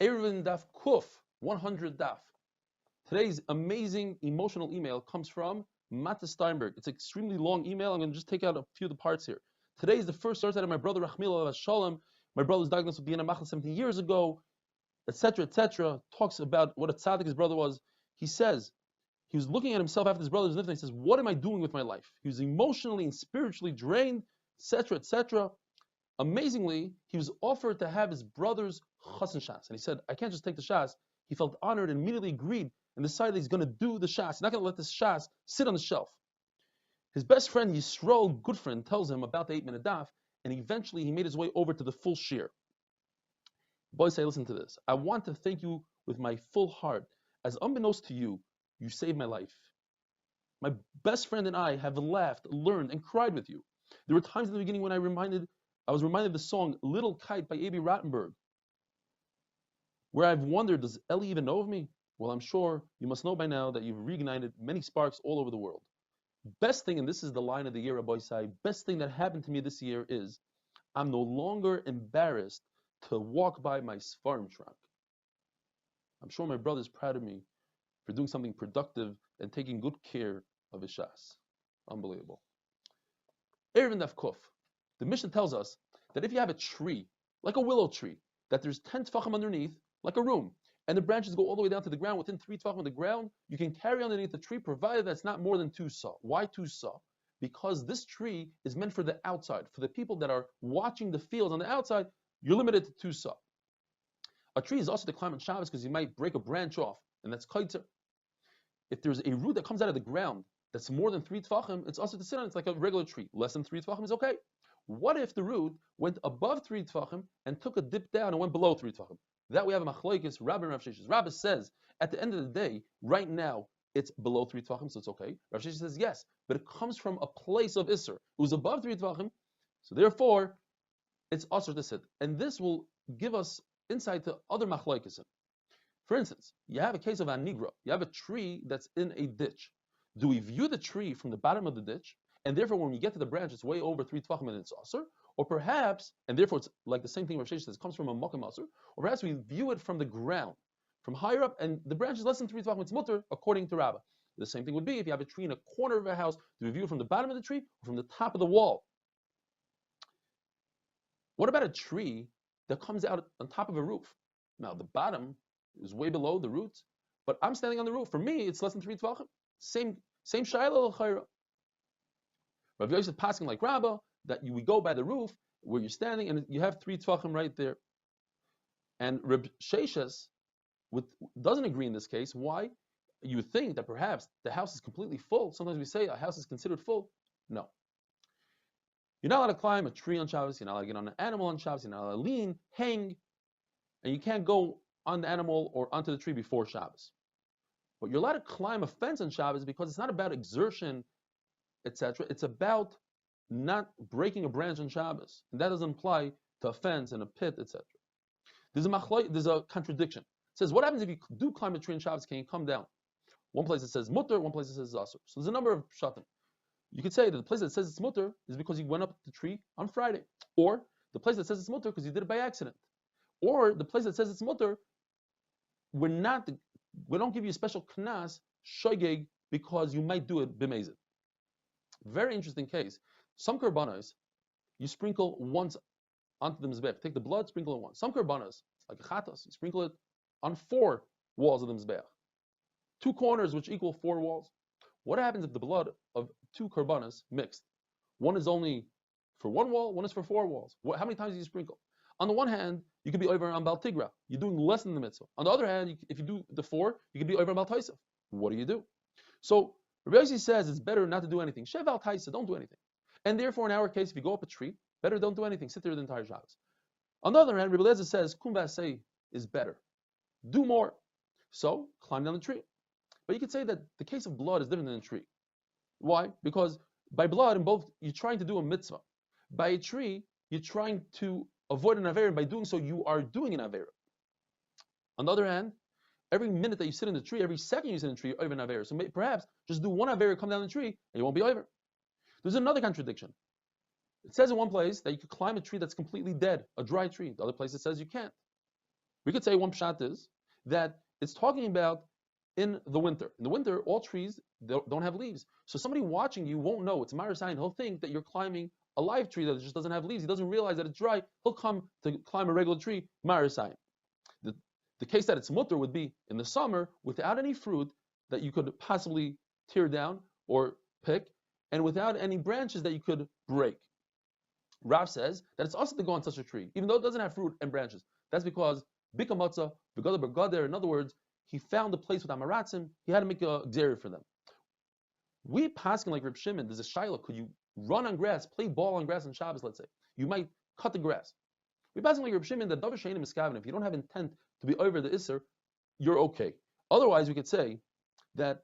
Eruvin Daf Kuf, 100 Daf. Today's amazing emotional email comes from Mata Steinberg. It's an extremely long email. I'm going to just take out a few of the parts here. Today is the first start out of my brother Rachmila Shalom. My brother was diagnosed with being a Machal 17 years ago, etc., etc. Talks about what a tzaddik his brother was. He says, he was looking at himself after his brother's nifta. He says, what am I doing with my life? He was emotionally and spiritually drained, etc., etc. Amazingly, he was offered to have his brother's chassan shas. And he said, I can't just take the shas. He felt honored and immediately agreed and decided he's going to do the shas. He's not going to let this shas sit on the shelf. His best friend, Yisrael, good friend, tells him about the 8-minute daf, and eventually he made his way over to the full shir. Boys say, listen to this. I want to thank you with my full heart. As unbeknownst to you, you saved my life. My best friend and I have laughed, learned, and cried with you. There were times in the beginning when I was reminded of the song Little Kite by A.B. Rattenberg, where I've wondered, does Eli even know of me? Well, I'm sure you must know by now that you've reignited many sparks all over the world. Best thing, and this is the line of the year, Rabbi Isai, best thing that happened to me this year is I'm no longer embarrassed to walk by my Sfarim shrunk. I'm sure my brother's proud of me for doing something productive and taking good care of his shas. Unbelievable. Eruvin Daf Kuf. The Mishnah tells us that if you have a tree, like a willow tree, that there's 10 tefachim underneath, like a room, and the branches go all the way down to the ground, within 3 tefachim of the ground, you can carry underneath the tree, provided that's not more than 2 saw. Why 2 saw? Because this tree is meant for the outside. For the people that are watching the fields on the outside, you're limited to 2 saw. A tree is also to climb on Shabbos because you might break a branch off, and that's kaitzer. If there's a root that comes out of the ground that's more than 3 tefachim, it's also to sit on. It's like a regular tree. Less than 3 tefachim is okay. What if the root went above 3 tefachim and took a dip down and went below 3 tefachim? That we have a machlokes, Rabbi and Rav Sheshes. Rabbi says, at the end of the day, right now, it's below 3 tefachim, so it's okay. Rav Sheshes says, yes, but it comes from a place of Isser. It was above 3 tefachim, so therefore, it's Asr to sit. And this will give us insight to other machlokes. For instance, you have a case of a nigra. You have a tree that's in a ditch. Do we view the tree from the bottom of the ditch, and therefore when we get to the branch, it's way over 3 tefachim and it's Asr? Or perhaps, and therefore it's like the same thing Rav Sheshes says, comes from a makam Asr, or perhaps we view it from the ground, from higher up, and the branch is less than 3 tefachim, it's mutter, according to Rabbah. The same thing would be if you have a tree in a corner of a house, do we view it from the bottom of the tree or from the top of the wall? What about a tree that comes out on top of a roof? Now, the bottom is way below the roots, but I'm standing on the roof. For me, it's less than 3 tefachim. Same shayla l'chayra. Rav Yosef passing like Rabbah, that we go by the roof where you're standing and you have 3 tefachim right there. And Rav Sheshes doesn't agree in this case. Why? You would think that perhaps the house is completely full. Sometimes we say a house is considered full. No. You're not allowed to climb a tree on Shabbos. You're not allowed to get on an animal on Shabbos. You're not allowed to lean, hang, and you can't go on the animal or onto the tree before Shabbos. But you're allowed to climb a fence on Shabbos because it's not about exertion, etc. It's about not breaking a branch on Shabbos, and that doesn't apply to a fence and a pit, etc. There's a contradiction. It says, what happens if you do climb a tree on Shabbos? Can you come down? One place it says mutter, one place it says zasur. So there's a number of shatim. You could say that the place that says it's mutter is because you went up the tree on Friday, or the place that says it's mutter because you did it by accident, or the place that says it's mutter, we don't give you a special knas shogeg because you might do it b'mezid. Very interesting case. Some karbanos you sprinkle once onto the mizbeach. Take the blood, sprinkle it once. Some karbanos, like a chatas, you sprinkle it on 4 walls of the mizbeach. 2 corners which equal 4 walls. What happens if the blood of 2 karbanos mixed? One is only for 1 wall, one is for 4 walls. How many times do you sprinkle? On the one hand, you could be over on Bal Tigra. You're doing less than the mitzvah. On the other hand, if you do the 4, you could be over on Bal Taisef. What do? So Rabbi Yossi says it's better not to do anything. Shev al Taisa, don't do anything. And therefore, in our case, if you go up a tree, better don't do anything. Sit there the entire Shabbos. On the other hand, Rabbi Eliezer says kum v'asei is better. Do more. So climb down the tree. But you could say that the case of blood is different than a tree. Why? Because by blood, in both, you're trying to do a mitzvah. By a tree, you're trying to avoid an avera, and by doing so, you are doing an avera. On the other hand, every minute that you sit in the tree, every second you sit in the tree, you're over an avera. So perhaps just do one avera, come down the tree, and you won't be over. There's another contradiction. It says in one place that you could climb a tree that's completely dead, a dry tree. The other place it says you can't. We could say one pshat is that it's talking about in the winter. In the winter, all trees don't have leaves. So somebody watching you won't know it's Marasayin. He'll think that you're climbing a live tree that just doesn't have leaves. He doesn't realize that it's dry. He'll come to climb a regular tree, Marasayin. The case that it's mutter would be in the summer without any fruit that you could possibly tear down or pick, and without any branches that you could break. Rav says that it's also to go on such a tree, even though it doesn't have fruit and branches. That's because Bika Matzah, Begada Bergader, in other words, he found a place with Amaratzim, he had to make a gzera for them. We passing like Reb Shimon, there's a shaila, could you run on grass, play ball on grass on Shabbos, let's say? You might cut the grass. We passing like Reb Shimon that Davar Sheinim Miskaven, if you don't have intent to be over the Isser, you're okay. Otherwise, we could say that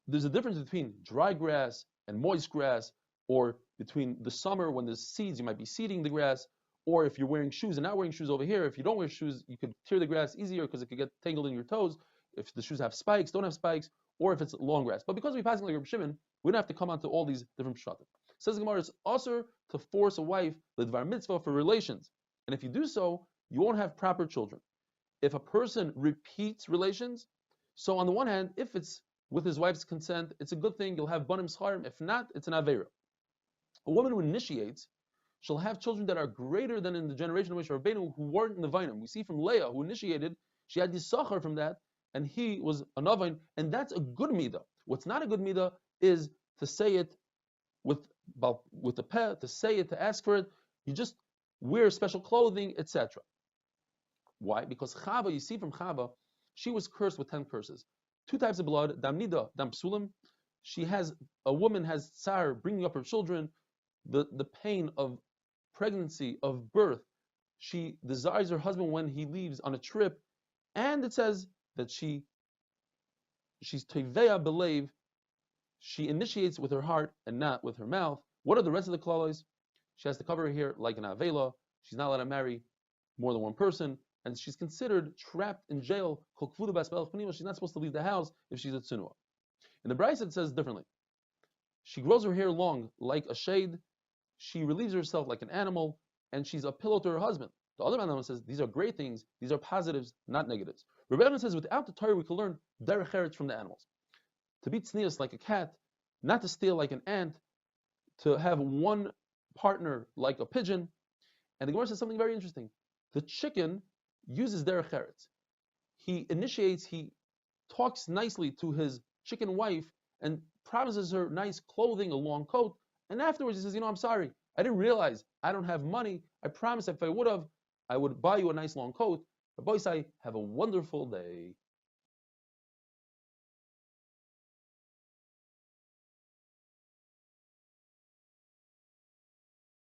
there's a difference between dry grass and moist grass, or between the summer when there's seeds, you might be seeding the grass, or if you're wearing shoes and not wearing shoes over here, if you don't wear shoes, you could tear the grass easier because it could get tangled in your toes. If the shoes have spikes, don't have spikes, or if it's long grass. But because we're passing like Reb Shimon, we don't have to come onto all these different pshatim. Says the Gemara, it's usher to force a wife l'dvar mitzvah for relations, and if you do so, you won't have proper children. If a person repeats relations, so on the one hand, if it's with his wife's consent, it's a good thing. You'll have banim scharim. If not, it's an aveira. A woman who initiates, she'll have children that are greater than in the generation of which Rabbeinu, who weren't in the Vainim. We see from Leah, who initiated, she had Yisachar from that, and he was a Navain, and that's a good midah. What's not a good midah is to say it with the pet, to say it, to ask for it. You just wear special clothing, etc. Why? Because Chava, you see from Chava, she was cursed with 10 curses. 2 types of blood, dam nida, dam psulim. A woman has tsar bringing up her children, the pain of pregnancy, of birth. She desires her husband when he leaves on a trip, and it says that she's teveya belev, she initiates with her heart and not with her mouth. What are the rest of the klalos? She has to cover her hair like an avela. She's not allowed to marry more than one person, and she's considered trapped in jail. She's not supposed to leave the house if she's a tsunua. In the Brisa it says differently. She grows her hair long like a shade. She relieves herself like an animal, and she's a pillow to her husband. The other man says these are great things. These are positives, not negatives. Rebbe says without the Torah we can learn derech eretz from the animals. To be tznius like a cat, not to steal like an ant, to have one partner like a pigeon. And the Gemara says something very interesting. The chicken uses derech eretz. He initiates, he talks nicely to his chicken wife and promises her nice clothing, a long coat, and afterwards he says, I'm sorry, I didn't realize I don't have money. I promised if I would have, I would buy you a nice long coat. Rabbi Isai, have a wonderful day.